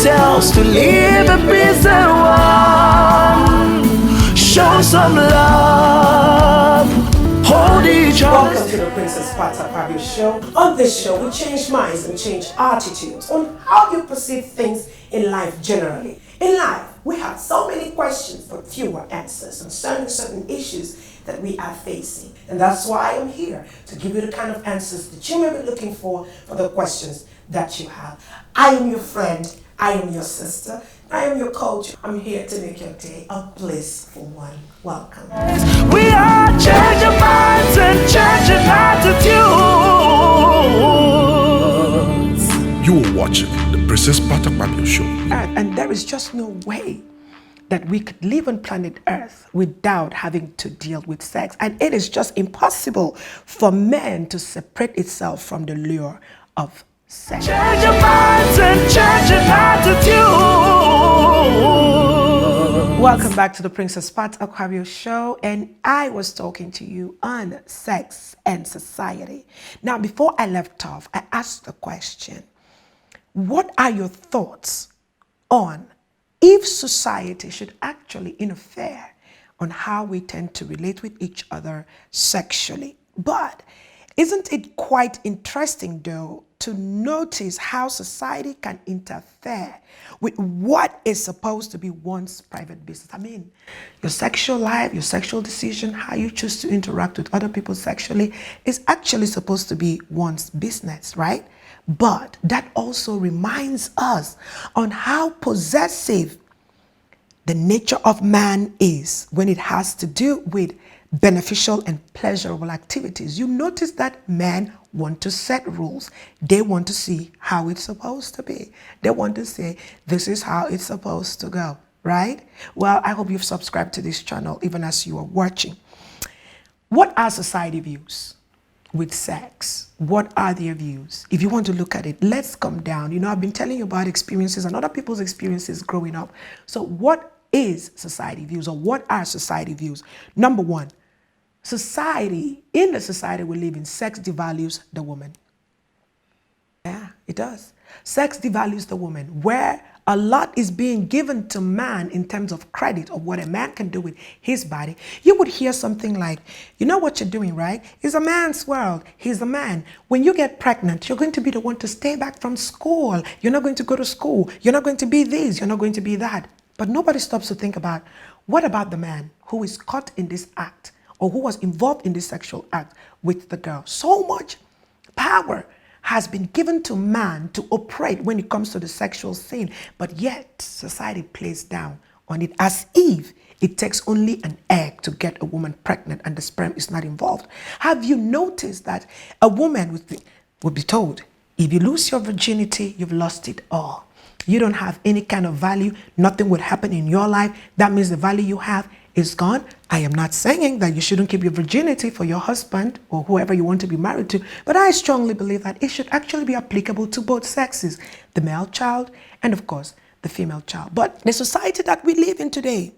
yourselves to leave the prison one. Show some love. Hold each other. Welcome to the Princess Pat Akpabio Show. On this show, we change minds and change attitudes on how you perceive things in life generally. In life, we have so many questions but fewer answers concerning certain issues that we are facing. And that's why I'm here, to give you the kind of answers that you may be looking for the questions that you have. I am your friend, I am your sister, I am your coach. I'm here to make your day a blissful one. Welcome. We are changing minds and changing attitudes. You are watching the Princess Pat Akpabio Show. And there is just no way that we could live on planet Earth without having to deal with sex. And it is just impossible for men to separate itself from the lure of sex. Change your minds and change your attitudes. Welcome back to the Princess Pat Akpabio Show, and I was talking to you on sex and society. Now, before I left off, I asked the question, what are your thoughts on if society should actually interfere on how we tend to relate with each other sexually? But isn't it quite interesting, though, to notice how society can interfere with what is supposed to be one's private business? I mean, your sexual life, your sexual decision, how you choose to interact with other people sexually is actually supposed to be one's business, right? But that also reminds us on how possessive the nature of man is when it has to do with beneficial and pleasurable activities. You notice that men want to set rules. They want to see how it's supposed to be. They want to say, this is how it's supposed to go, right? Well, I hope you've subscribed to this channel even as you are watching. What are society views with sex? What are their views? If you want to look at it, let's come down. You know, I've been telling you about experiences and other people's experiences growing up. So what is society views, or what are society views? Number one, in the society we live in, sex devalues the woman. Yeah, it does. Sex devalues the woman, where a lot is being given to man in terms of credit of what a man can do with his body. You would hear something like, you know what you're doing, right? It's a man's world. He's a man. When you get pregnant, you're going to be the one to stay back from school. You're not going to go to school. You're not going to be this. You're not going to be that. But nobody stops to think about, what about the man who is caught in this act, or who was involved in this sexual act with the girl? So much power has been given to man to operate when it comes to the sexual scene, but yet society plays down on it as if it takes only an egg to get a woman pregnant and the sperm is not involved. Have you noticed that a woman would be told, if you lose your virginity, you've lost it all. You don't have any kind of value. Nothing would happen in your life. That means the value you have is gone. I am not saying that you shouldn't keep your virginity for your husband or whoever you want to be married to, but I strongly believe that it should actually be applicable to both sexes, the male child and, of course, the female child. But the society that we live in today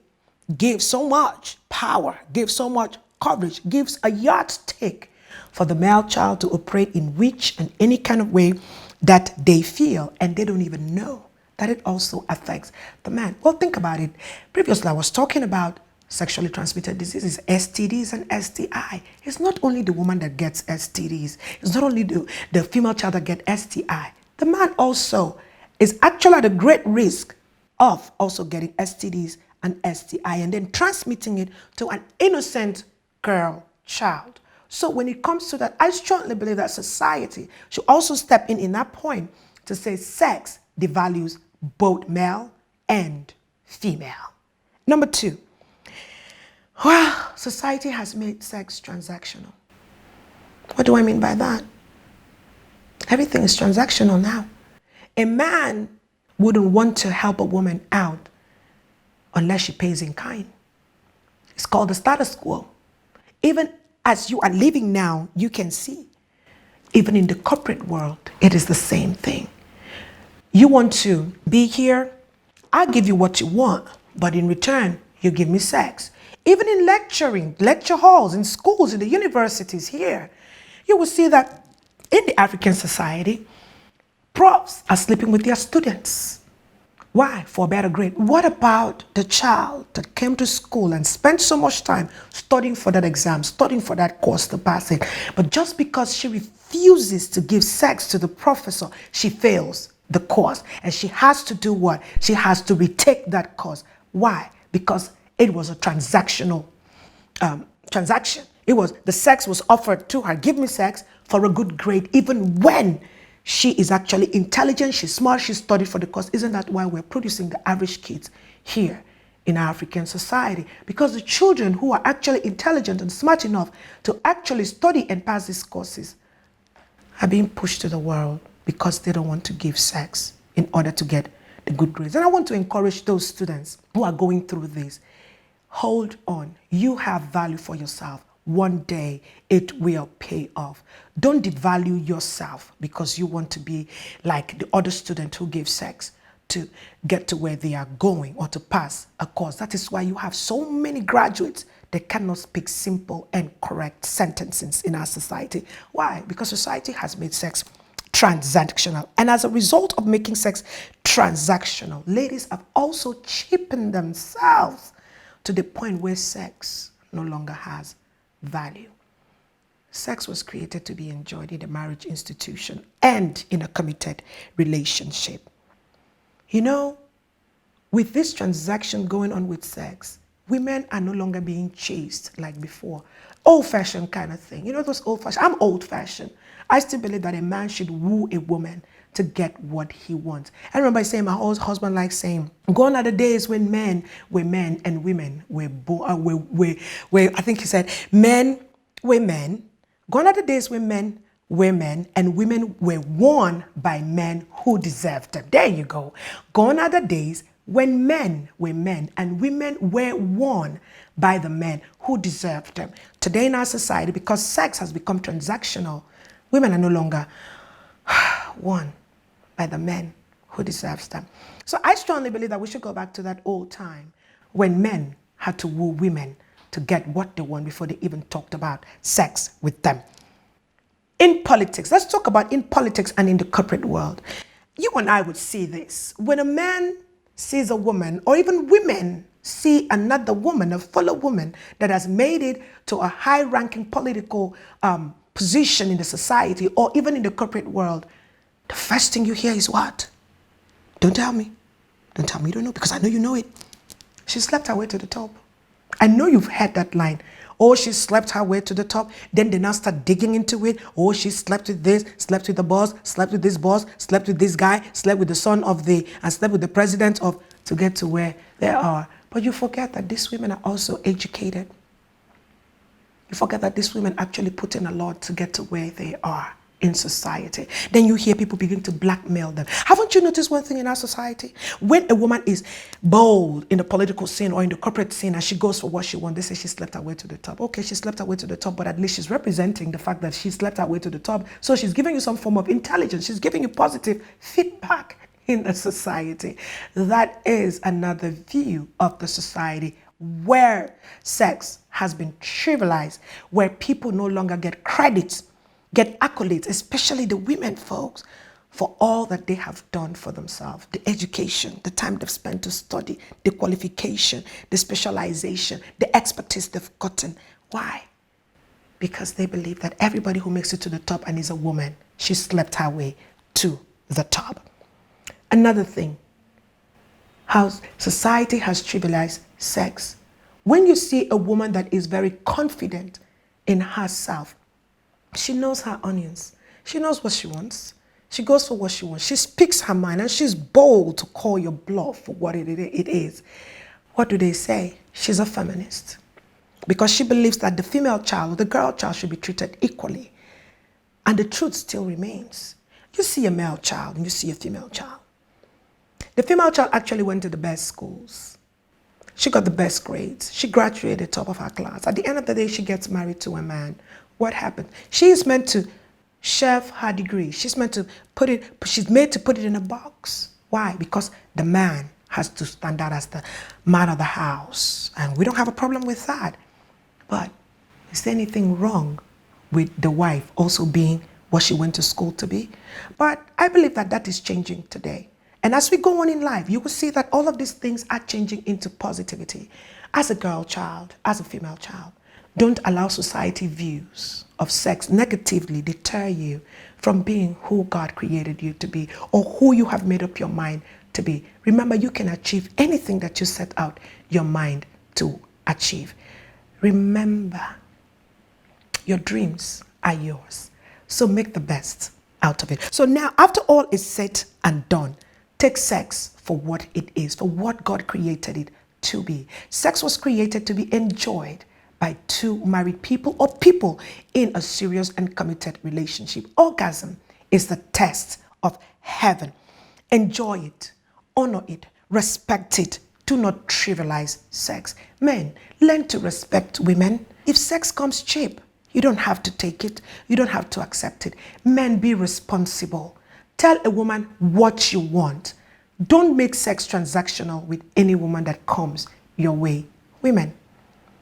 gives so much power, gives so much coverage, gives a yardstick for the male child to operate in which and any kind of way that they feel, and they don't even know that it also affects the man. Well, think about it. Previously, I was talking about sexually transmitted diseases, STDs and STI. It's not only the woman that gets STDs. It's not only the female child that gets STI. The man also is actually at a great risk of also getting STDs and STI and then transmitting it to an innocent girl child. So when it comes to that, I strongly believe that society should also step in that point to say sex devalues both male and female. Number two, well, society has made sex transactional. What do I mean by that? Everything is transactional now. A man wouldn't want to help a woman out unless she pays in kind. It's called the status quo. Even as you are living now, you can see, even in the corporate world, it is the same thing. You want to be here, I'll give you what you want, but in return, you give me sex. Even in lecturing, lecture halls, in schools, in the universities here, you will see that in the African society, profs are sleeping with their students. Why? For a better grade. What about the child that came to school and spent so much time studying for that exam, studying for that course to pass it, but just because she refuses to give sex to the professor, she fails the course, and she has to do what? She has to retake that course. Why? Because it was a transactional transaction. It was, the sex was offered to her. Give me sex for a good grade, even when she is actually intelligent, she's smart, she studied for the course. Isn't that why we're producing the average kids here in our African society? Because the children who are actually intelligent and smart enough to actually study and pass these courses are being pushed to the world because they don't want to give sex in order to get the good grades. And I want to encourage those students who are going through this. Hold on. You have value for yourself. One day it will pay off. Don't devalue yourself because you want to be like the other student who gave sex to get to where they are going or to pass a course. That is why you have so many graduates that cannot speak simple and correct sentences in our society. Why? Because society has made sex transactional. And as a result of making sex transactional, ladies have also cheapened themselves to the point where sex no longer has value. Sex was created to be enjoyed in a marriage institution and in a committed relationship. You know, with this transaction going on with sex, women are no longer being chased like before. Old-fashioned kind of thing. You know those old-fashioned? I'm old-fashioned. I still believe that a man should woo a woman to get what he wants. I remember saying, my old husband likes saying, gone are the days when men were men and women were born, I think he said, men were men. Gone are the days when men were men and women were won by men who deserved them. There you go. Gone are the days when men were men and women were won by the men who deserved them. Today in our society, because sex has become transactional, women are no longer won by the men who deserves them. So I strongly believe that we should go back to that old time when men had to woo women to get what they want before they even talked about sex with them. In politics, let's talk about in politics and in the corporate world. You and I would see this. When a man sees a woman, or even women see another woman, a fellow woman that has made it to a high-ranking political position in the society or even in the corporate world, the first thing you hear is what? Don't tell me. Don't tell me you don't know, because I know you know it. She slept her way to the top. I know you've heard that line. Oh, she slept her way to the top. Then they now start digging into it. Oh, she slept with this, slept with the boss, slept with this boss, slept with this guy, slept with the son of the, and slept with the president of, to get to where they are. But you forget that these women are also educated. You forget that these women actually put in a lot to get to where they are in society. Then you hear people begin to blackmail them. Haven't you noticed one thing in our society? When a woman is bold in the political scene or in the corporate scene and she goes for what she wants, they say she slept her way to the top. Okay, she slept her way to the top, but at least she's representing the fact that she slept her way to the top. So she's giving you some form of intelligence. She's giving you positive feedback in the society. That is another view of the society where sex has been trivialized, where people no longer get credits, get accolades, especially the women folks, for all that they have done for themselves. The education, the time they've spent to study, the qualification, the specialization, the expertise they've gotten. Why? Because they believe that everybody who makes it to the top and is a woman, she slept her way to the top. Another thing, how society has trivialized sex. When you see a woman that is very confident in herself, she knows her onions. She knows what she wants. She goes for what she wants. She speaks her mind and she's bold to call your bluff for what it is. What do they say? She's a feminist. Because she believes that the female child or the girl child should be treated equally. And the truth still remains. You see a male child and you see a female child. The female child actually went to the best schools. She got the best grades. She graduated top of her class. At the end of the day, she gets married to a man. What happened? She is meant to shelve her degree. She's meant to put it, she's made to put it in a box. Why? Because the man has to stand out as the man of the house. And we don't have a problem with that. But is there anything wrong with the wife also being what she went to school to be? But I believe that that is changing today. And as we go on in life, you will see that all of these things are changing into positivity. As a girl child, as a female child, don't allow society views of sex negatively deter you from being who God created you to be or who you have made up your mind to be. Remember, you can achieve anything that you set out your mind to achieve. Remember, your dreams are yours. So make the best out of it. So now, after all is said and done, take sex for what it is, for what God created it to be. Sex was created to be enjoyed by two married people or people in a serious and committed relationship. Orgasm is the test of heaven. Enjoy it, honor it, respect it. Do not trivialize sex. Men, learn to respect women. If sex comes cheap, you don't have to take it. You don't have to accept it. Men, be responsible. Tell a woman what you want. Don't make sex transactional with any woman that comes your way. Women,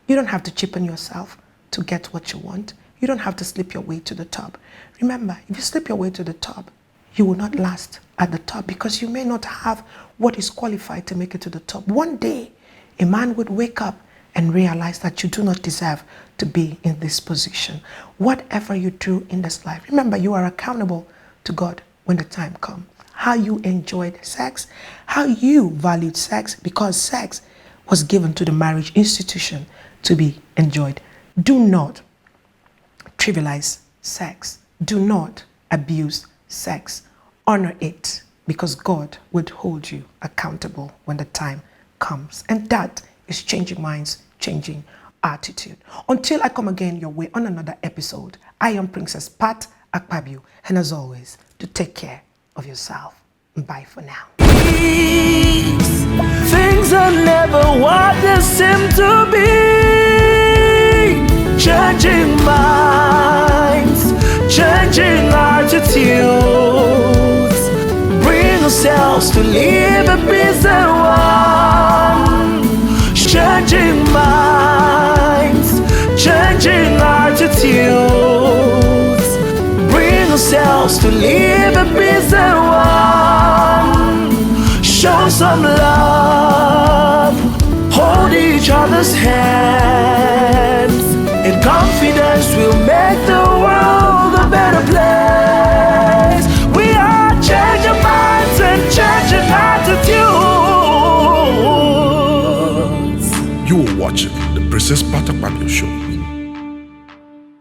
you don't have to cheapen yourself to get what you want. You don't have to slip your way to the top. Remember, if you slip your way to the top, you will not last at the top because you may not have what is qualified to make it to the top. One day, a man would wake up and realize that you do not deserve to be in this position. Whatever you do in this life, remember, you are accountable to God when the time comes. How you enjoyed sex, how you valued sex, because sex was given to the marriage institution to be enjoyed. Do not trivialize sex. Do not abuse sex. Honor it, because God would hold you accountable when the time comes. And that is changing minds, changing attitude. Until I come again your way on another episode, I am Princess Pat Akpabio, and as always, to take care of yourself. Bye for now. Things are never what they seem to be. Changing minds, changing attitudes. Bring ourselves to live a peace and one. Changing minds, changing attitudes. Bring ourselves to live a peace and one. Show some love, hold each other's hands. In confidence we'll make the world a better place. We are changing minds and changing attitudes. You are watching the Princess Pat Akpabio Show.